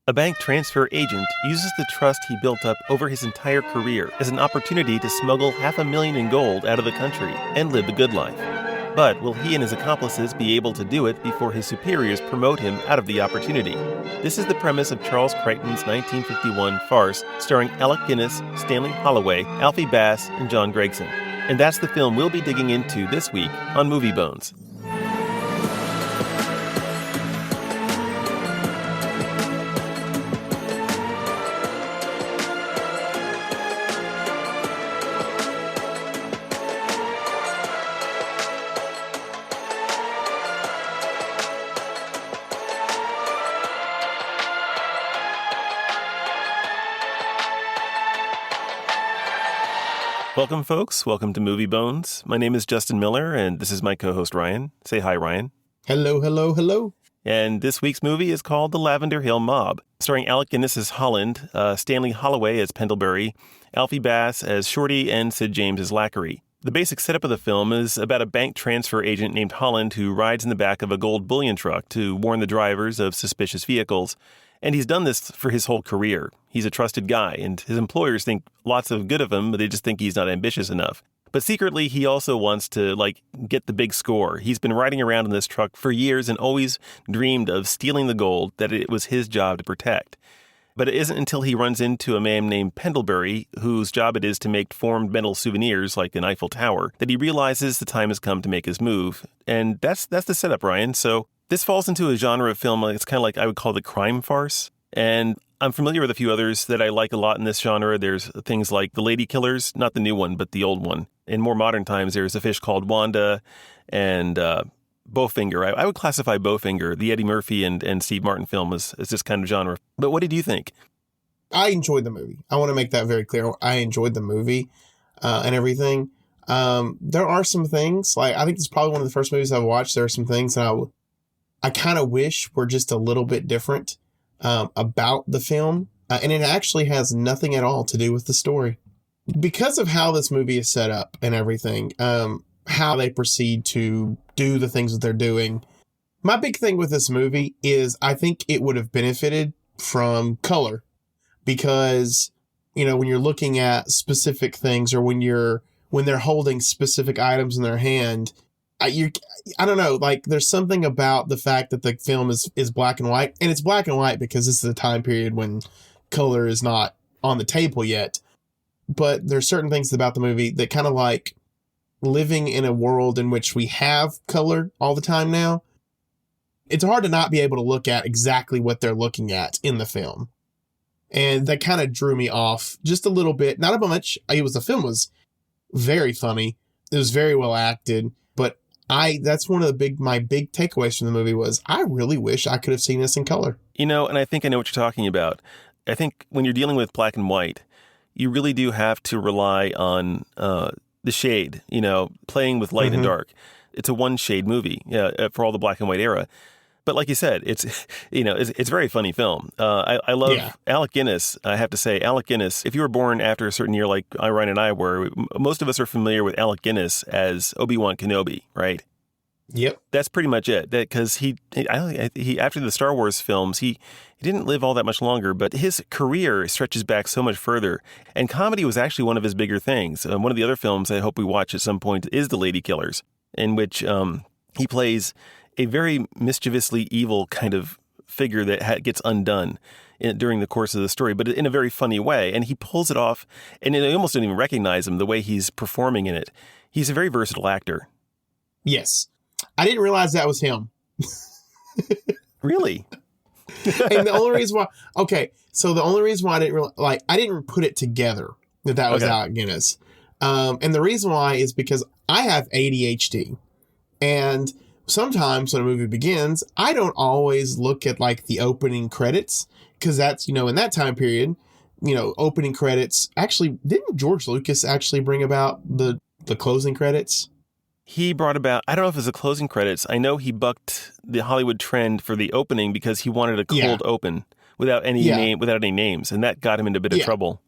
A bank transfer agent uses the trust he built up over his entire career as an opportunity to smuggle $500,000 in gold out of the country and live the good life. But will he and his accomplices be able to do it before his superiors promote him out of the opportunity? This is the premise of Charles Crichton's 1951 farce starring Alec Guinness, Stanley Holloway, Alfie Bass, and John Gregson. And that's the film we'll be digging into this week on Movie Bones. Welcome, folks. Welcome to Movie Bones. My name is Justin Miller, and this is my co-host, Ryan. Say hi, Ryan. Hello, hello, hello. And this week's movie is called The Lavender Hill Mob, starring Alec Guinness as Holland, Stanley Holloway as Pendlebury, Alfie Bass as Shorty, and Sid James as Lackery. The basic setup of the film is about a bank transfer agent named Holland who rides in the back of a gold bullion truck to warn the drivers of suspicious vehicles. And he's done this for his whole career. He's a trusted guy, and his employers think lots of good of him, but they just think he's not ambitious enough. But secretly, he also wants to, get the big score. He's been riding around in this truck for years and always dreamed of stealing the gold that it was his job to protect. But it isn't until he runs into a man named Pendlebury, whose job it is to make formed metal souvenirs like an Eiffel Tower, that he realizes the time has come to make his move. And that's the setup, Ryan. So this falls into a genre of film, it's kind of like I would call the crime farce. And I'm familiar with a few others that I like a lot in this genre. There's things like The Lady Killers, not the new one, but the old one. In more modern times, there's A Fish Called Wanda and Bowfinger. I would classify Bowfinger, the Eddie Murphy and Steve Martin film, as this kind of genre. But what did you think? I enjoyed the movie. I want to make that very clear. I enjoyed the movie and everything. There are some things, I think this is probably one of the first movies I've watched. There are some things that I kind of wish were just a little bit different about the film. And it actually has nothing at all to do with the story. Because of how this movie is set up and everything, how they proceed to do the things that they're doing. My big thing with this movie is I think it would have benefited from color. Because, when you're looking at specific things or when they're holding specific items in their hand, I don't know, there's something about the fact that the film is black and white, and it's black and white because this is a time period when color is not on the table yet. But there's certain things about the movie that kind of living in a world in which we have color all the time now. It's hard to not be able to look at exactly what they're looking at in the film. And that kind of drew me off just a little bit. Not a much. The film was very funny. It was very well acted. But that's one of my big takeaways from the movie was I really wish I could have seen this in color. And I think I know what you're talking about. I think when you're dealing with black and white, you really do have to rely on the shade, playing with light and dark. It's a one shade movie for all the black and white era. But like you said, it's a very funny film. I love Alec Guinness. I have to say, Alec Guinness, if you were born after a certain year like Ryan and I were, most of us are familiar with Alec Guinness as Obi-Wan Kenobi, right? Yep. That's pretty much it. Because he after the Star Wars films, he didn't live all that much longer, but his career stretches back so much further. And comedy was actually one of his bigger things. One of the other films I hope we watch at some point is The Lady Killers, in which he plays a very mischievously evil kind of figure that gets undone during the course of the story, but in a very funny way. And he pulls it off, and you almost don't even recognize him the way he's performing in it. He's a very versatile actor. Yes. I didn't realize that was him. Really? And the only reason why, I didn't put it together that was Alec Guinness. And the reason why is because I have ADHD. And sometimes when a movie begins, I don't always look at the opening credits because that's, in that time period, opening credits. Actually, didn't George Lucas actually bring about the closing credits? He brought about, I don't know if it was the closing credits. I know he bucked the Hollywood trend for the opening because he wanted a cold open without any names, and that got him into a bit of trouble.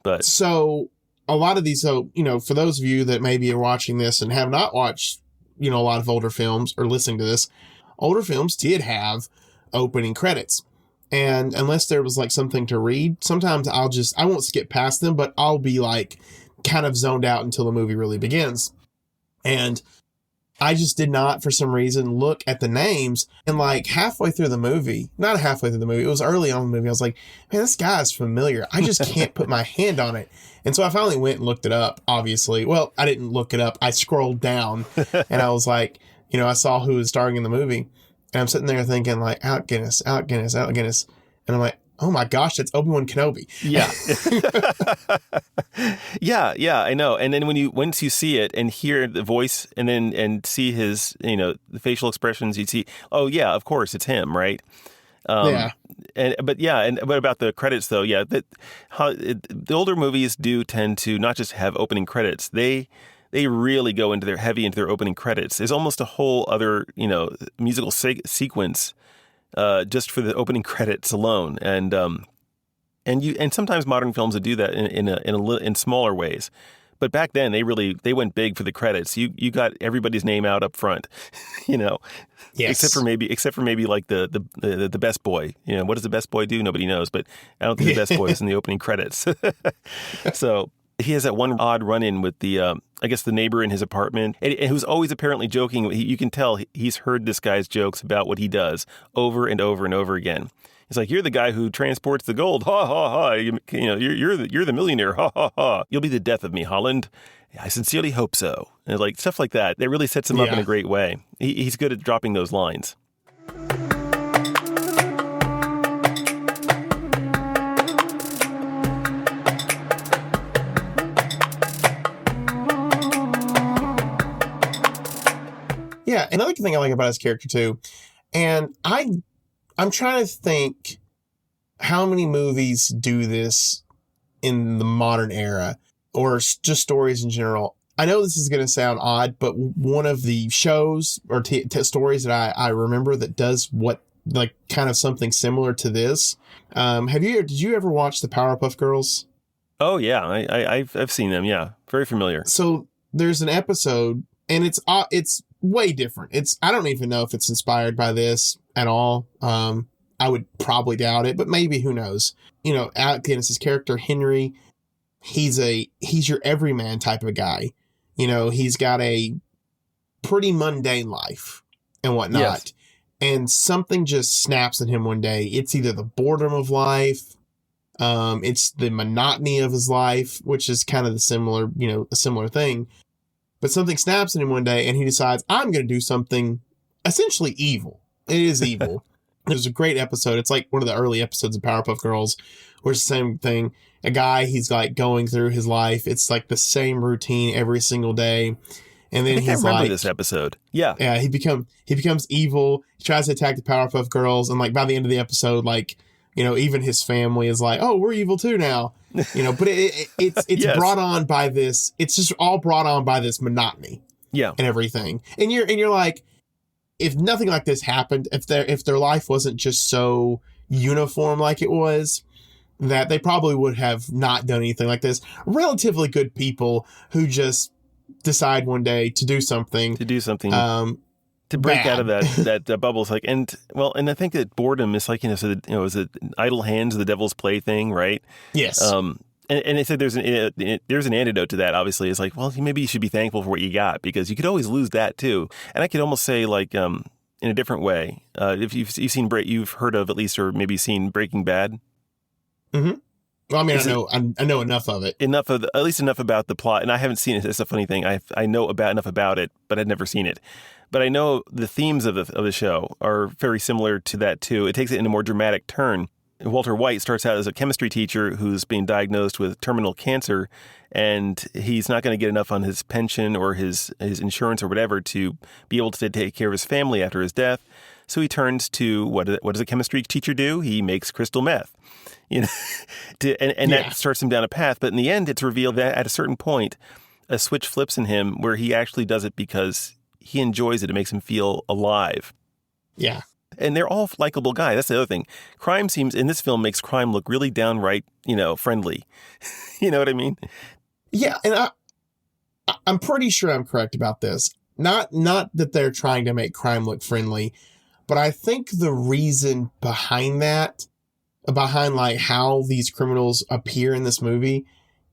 But so a lot of these, for those of you that maybe are watching this and have not watched, a lot of older films or listening to this, older films did have opening credits. And unless there was like something to read, sometimes I won't skip past them, but I'll be like kind of zoned out until the movie really begins. And I just did not, for some reason, look at the names. And like halfway through the movie, not halfway through the movie, it was early on in the movie, I was like, man, this guy is familiar. I just can't put my hand on it. And so I finally went and looked it up, obviously. Well, I didn't look it up. I scrolled down and I was like, I saw who was starring in the movie. And I'm sitting there thinking like, Alec Guinness. And I'm like, oh my gosh, that's Obi-Wan Kenobi. Yeah. yeah, I know. And then once you see it and hear the voice and see his, the facial expressions, you'd see, oh yeah, of course it's him, right? Yeah. But about the credits though, the older movies do tend to not just have opening credits. They really go into their opening credits. There's almost a whole other, musical sequence just for the opening credits alone, and sometimes modern films would do that in smaller ways, but back then they went big for the credits. You got everybody's name out up front, Yes. except for maybe like the best boy. What does the best boy do? Nobody knows, but I don't think the best boy is in the opening credits. So he has that one odd run-in with the neighbor in his apartment, and who's always apparently joking. You can tell he's heard this guy's jokes about what he does over and over and over again. He's like, "You're the guy who transports the gold, ha ha ha! You're the millionaire, ha ha ha! You'll be the death of me, Holland. I sincerely hope so." And like stuff like that. That really sets him up in a great way. He's good at dropping those lines. Yeah, another thing I like about his character too, and I'm trying to think how many movies do this in the modern era, or just stories in general. I know this is going to sound odd, but one of the shows or stories that I remember that does what, like, kind of something similar to this. Did you ever watch the Powerpuff Girls? Oh yeah, I've seen them. Yeah, very familiar. So there's an episode, and it's way different. I don't even know if it's inspired by this at all. I would probably doubt it, but maybe, who knows? Alec Guinness's character, Henry, he's your everyman type of guy. He's got a pretty mundane life and whatnot. Yes. And something just snaps in him one day. It's either the boredom of life, it's the monotony of his life, which is kind of a similar thing. But something snaps in him one day and he decides, I'm going to do something essentially evil. It is evil. There's a great episode. It's like one of the early episodes of Powerpuff Girls, where it's the same thing. A guy, he's like going through his life. It's like the same routine every single day. And then I remember this episode. Yeah. Yeah, he becomes evil. He tries to attack the Powerpuff Girls. And like by the end of the episode, like, even his family is like, oh, we're evil too now. But it's yes. brought on by this. It's just all brought on by this monotony. Yeah. And everything. And you're like, if nothing like this happened, if their life wasn't just so uniform like it was, that they probably would have not done anything like this. Relatively good people who just decide one day to do something. To break bad. Out of that bubble. It's like, and I think that boredom is like, is it idle hands, the devil's plaything, right? Yes. And they said there's an antidote to that. Obviously, it's like, well, maybe you should be thankful for what you got, because you could always lose that too. And I could almost say, like, in a different way, if you've heard of at least, or maybe seen Breaking Bad. Mm-hmm. Well, I mean, I know enough of it. At least enough about the plot, and I haven't seen it. It's a funny thing. I know enough about it, but I'd never seen it. But I know the themes of the show are very similar to that too. It takes it in a more dramatic turn. Walter White starts out as a chemistry teacher who's being diagnosed with terminal cancer, and he's not going to get enough on his pension or his insurance or whatever to be able to take care of his family after his death. So he turns to what does a chemistry teacher do? He makes crystal meth. That starts him down a path. But in the end, it's revealed that at a certain point, a switch flips in him where he actually does it because he enjoys it. It makes him feel alive. Yeah. And they're all likable guys. That's the other thing. Crime in this film makes crime look really downright, friendly. You know what I mean? Yeah. And I'm pretty sure I'm correct about this. Not that they're trying to make crime look friendly, but I think the reason behind that behind like how these criminals appear in this movie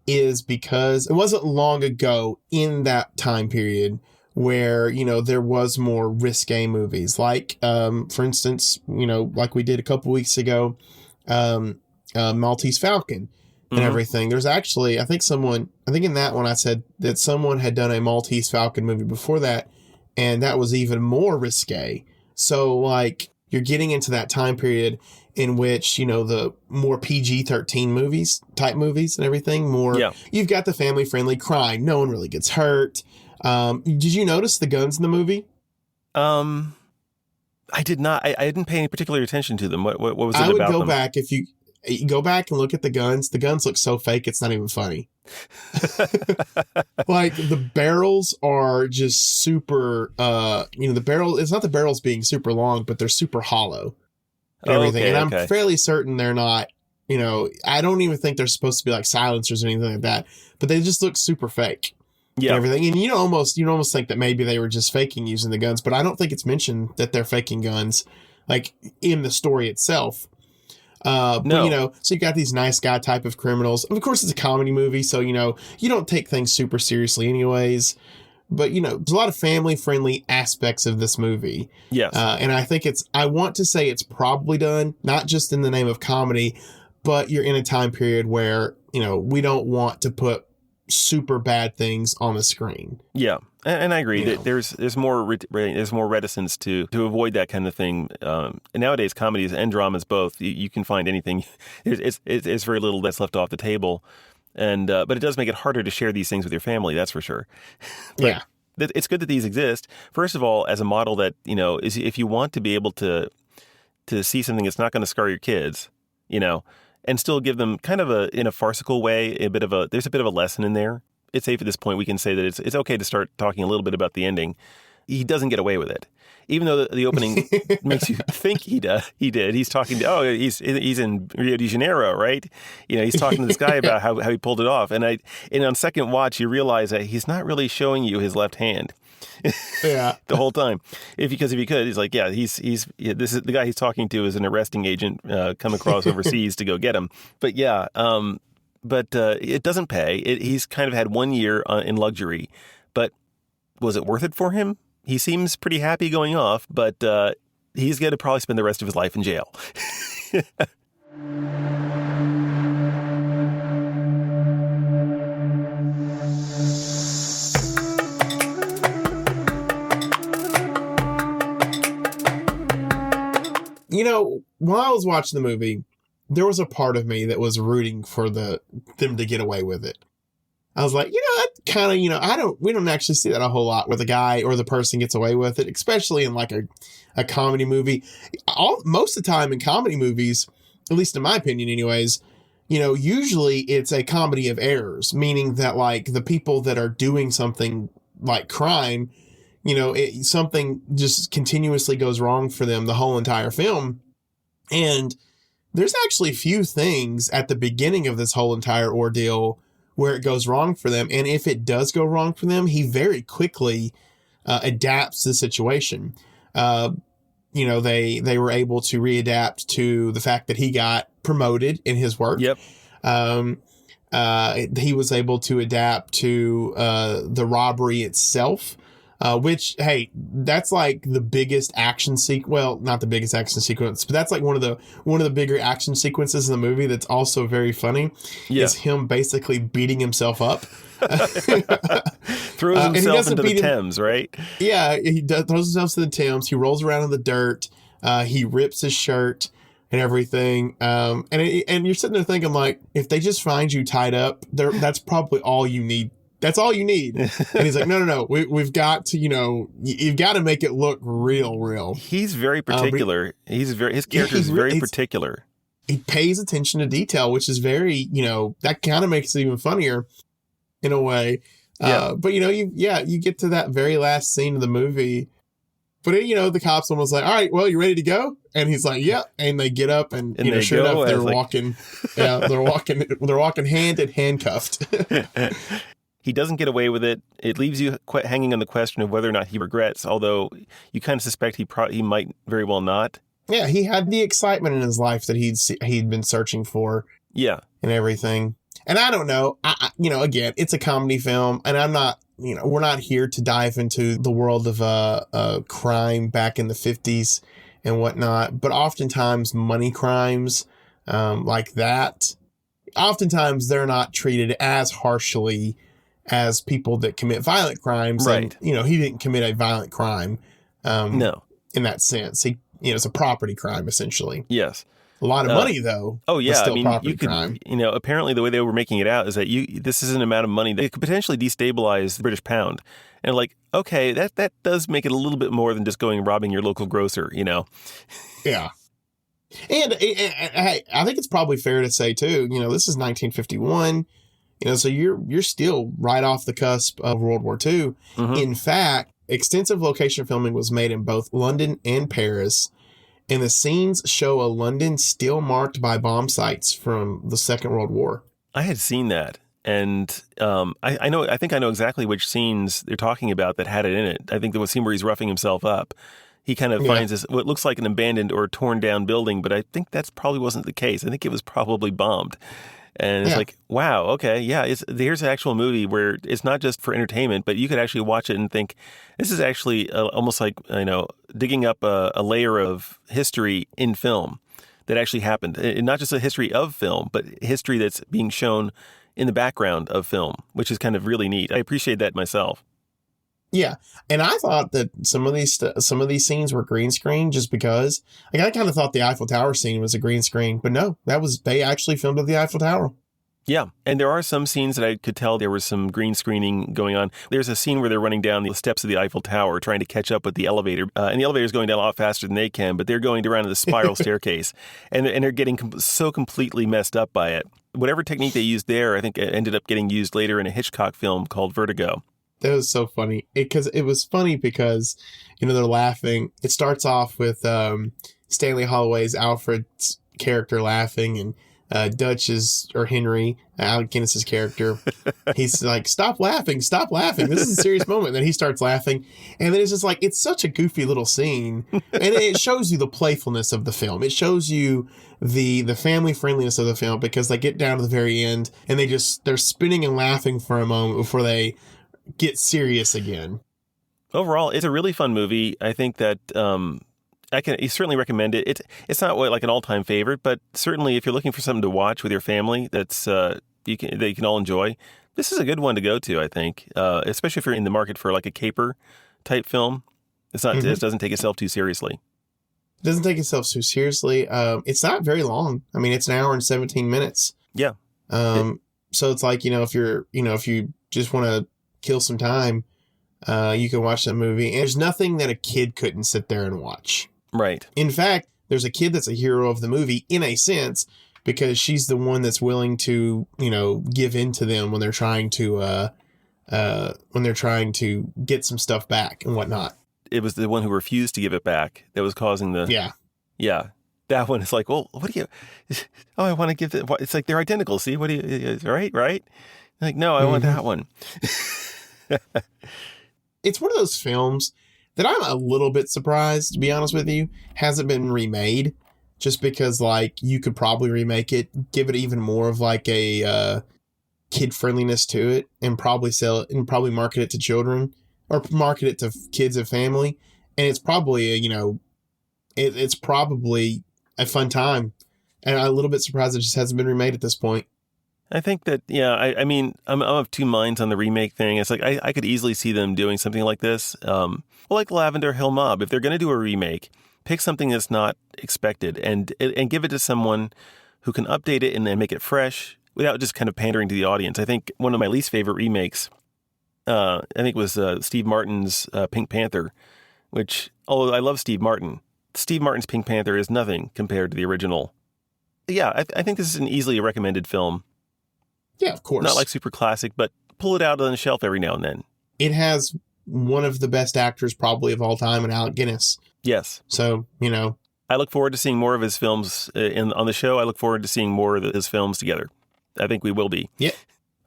is because it wasn't long ago in that time period where, you know, there was more risque movies. Like, for instance, you know, like we did a couple weeks ago, Maltese Falcon and everything. There's actually, I think in that one I said that someone had done a Maltese Falcon movie before that, and that was even more risque. So, like, you're getting into that time period in which, you know, the more PG-13 type movies and everything, you've got the family-friendly crime. No one really gets hurt. Did you notice the guns in the movie? I did not. I didn't pay any particular attention to them. What was it about them? I would go back if you go back and look at the guns. The guns look so fake, it's not even funny. Like, the barrels are just super, the barrel, it's not the barrels being super long, but they're super hollow and everything. And I'm fairly certain they're not, you know, I don't even think they're supposed to be like silencers or anything like that, but they just look super fake. Yeah. And everything. And you almost think that maybe they were just faking using the guns, but I don't think it's mentioned that they're faking guns, like, in the story itself. No. But, you know, so you got these nice guy type of criminals. Of course, it's a comedy movie, so, you know, you don't take things super seriously anyways. But, you know, there's a lot of family-friendly aspects of this movie. Yes. And I think I want to say it's probably done, not just in the name of comedy, but you're in a time period where, you know, we don't want to put super bad things on the screen. Yeah. And I agree that there's more reticence to avoid that kind of thing. And nowadays, comedies and dramas both, you can find anything. It's very little that's left off the table, and but it does make it harder to share these things with your family. That's for sure. Yeah, it's good that these exist. First of all, as a model that, you know, is if you want to be able to see something that's not going to scar your kids, you know, and still give them kind of in a farcical way, there's a bit of a lesson in there. It's safe at this point. We can say that it's okay to start talking a little bit about the ending. He doesn't get away with it, even though the opening makes you think he did. He's talking to he's in Rio de Janeiro, right? You know, he's talking to this guy about how he pulled it off, and on second watch you realize that he's not really showing you his left hand. Yeah, the whole time. Because if he could, he's like, this is the guy he's talking to is an arresting agent come across overseas to go get him. But yeah. But it doesn't pay. He's kind of had 1 year in luxury, but was it worth it for him? He seems pretty happy going off, but he's going to probably spend the rest of his life in jail. You know, while I was watching the movie, there was a part of me that was rooting for them to get away with it. I was like, you know, that kind of, you know, we don't actually see that a whole lot where the guy or the person gets away with it, especially in like a comedy movie. Most of the time in comedy movies, at least in my opinion anyways, you know, usually it's a comedy of errors, meaning that like the people that are doing something like crime, you know, something just continuously goes wrong for them the whole entire film. And there's actually few things at the beginning of this whole entire ordeal where it goes wrong for them. And if it does go wrong for them, he very quickly adapts the situation. You know, they were able to readapt to the fact that he got promoted in his work. Yep. He was able to adapt to the robbery itself. Which, hey, that's like the biggest action sequence. Well, not the biggest action sequence, but that's like one of the bigger action sequences in the movie. That's also very funny. Yeah. Is him basically beating himself up, throws himself into the Thames, right? Yeah, throws himself to the Thames. He rolls around in the dirt. He rips his shirt and everything. And you're sitting there thinking, like, if they just find you tied up, that's probably all you need. That's all you need. And he's like, no. We've got to, you know, you've got to make it look real. He's very particular. His character is very particular. He pays attention to detail, which is very, you know, that kind of makes it even funnier in a way. Yeah. But, you know, you get to that very last scene of the movie. But, you know, the cops almost like, all right, well, you ready to go? And he's like, yeah. And they get up and you know, sure enough, they're walking. Yeah, they're walking hand in handcuffed. He doesn't get away with it. It leaves you hanging on the question of whether or not he regrets, although you kind of suspect he might very well not. Yeah, he had the excitement in his life that he'd been searching for. Yeah. And everything. And I don't know. Again, it's a comedy film, and I'm not. We're not here to dive into the world of crime back in the 50s and whatnot. But oftentimes, money crimes like that, oftentimes they're not treated as harshly as people that commit violent crimes. Right. And, he didn't commit a violent crime. No. In that sense, it's a property crime essentially. Yes. A lot of money, though. Oh, yeah. Still I mean, property you could, crime. apparently the way they were making it out is that this is an amount of money that could potentially destabilize the British pound. And like, okay, that does make it a little bit more than just going and robbing your local grocer, Yeah. And I think it's probably fair to say, too, this is 1951, so you're still right off the cusp of World War II. Mm-hmm. In fact, extensive location filming was made in both London and Paris. And the scenes show a London still marked by bomb sites from the Second World War. I had seen that. And I think I know exactly which scenes they're talking about that had it in it. I think there was a scene where he's roughing himself up. He kind of finds this, what looks like an abandoned or torn down building, but I think that's probably wasn't the case. I think it was probably bombed. And it's like, wow, okay, yeah, here's an actual movie where it's not just for entertainment, but you could actually watch it and think, this is actually almost like, digging up a layer of history in film that actually happened. And not just a history of film, but history that's being shown in the background of film, which is kind of really neat. I appreciate that myself. Yeah. And I thought that some of these scenes were green screen just because I kind of thought the Eiffel Tower scene was a green screen, but no, they actually filmed at the Eiffel Tower. Yeah. And there are some scenes that I could tell there was some green screening going on. There's a scene where they're running down the steps of the Eiffel Tower trying to catch up with the elevator. And the elevator's going down a lot faster than they can, but they're going around the spiral staircase. And they're getting so completely messed up by it. Whatever technique they used there, I think it ended up getting used later in a Hitchcock film called Vertigo. That was so funny. It was funny because, they're laughing. It starts off with Stanley Holloway's Alfred's character laughing, and Dutch's, or Henry, Alec Guinness's character, he's like, stop laughing. This is a serious moment. And then he starts laughing. And then it's just like, it's such a goofy little scene. And it shows you the playfulness of the film. It shows you the family friendliness of the film, because they get down to the very end and they're spinning and laughing for a moment before they get serious again. Overall, it's a really fun movie. I think that I certainly recommend it. It's not like an all-time favorite, but certainly if you're looking for something to watch with your family that you can all enjoy, this is a good one to go to, I think, especially if you're in the market for like a caper type film. It's not It doesn't take itself too seriously. It doesn't take itself too seriously. It's not very long. I mean, it's an hour and 17 minutes. Yeah. So it's like, if you just want to kill some time, you can watch that movie. And there's nothing that a kid couldn't sit there and watch. Right. In fact, there's a kid that's a hero of the movie in a sense, because she's the one that's willing to, give in to them when they're trying to get some stuff back and whatnot. It was the one who refused to give it back that was causing the... Yeah. That one is like, well, what do you... Oh, I want to give it... It's like, they're identical. See, what do you... Right? Like, no, I want that one. It's one of those films that I'm a little bit surprised, to be honest with you, hasn't been remade, just because, like, you could probably remake it, give it even more of like a kid friendliness to it, and probably sell it and probably market it to children, or market it to kids and family, and it's probably it's probably a fun time, and I'm a little bit surprised it just hasn't been remade at this point. I think that, I mean, I'm of two minds on the remake thing. It's like, I could easily see them doing something like this. Well, like Lavender Hill Mob, if they're going to do a remake, pick something that's not expected and give it to someone who can update it and then make it fresh without just kind of pandering to the audience. I think one of my least favorite remakes, I think was Steve Martin's Pink Panther, which, although I love Steve Martin's Pink Panther is nothing compared to the original. Yeah, I think this is an easily recommended film. Yeah, of course. Not like super classic, but pull it out on the shelf every now and then. It has one of the best actors probably of all time in Alec Guinness. Yes. So, I look forward to seeing more of his films on the show. I look forward to seeing more of his films together. I think we will be. Yeah.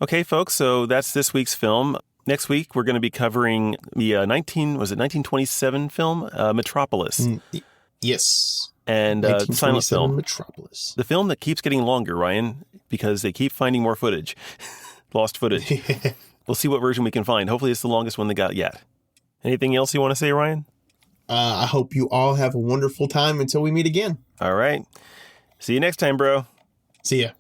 Okay, folks, so that's this week's film. Next week, we're going to be covering the 1927 film, Metropolis. Yes. And silent 1927 film. Metropolis. The film that keeps getting longer, Ryan, because they keep finding more footage. Lost footage. We'll see what version we can find. Hopefully it's the longest one they got yet. Anything else you want to say, Ryan? I hope you all have a wonderful time until we meet again. All right. See you next time, bro. See ya.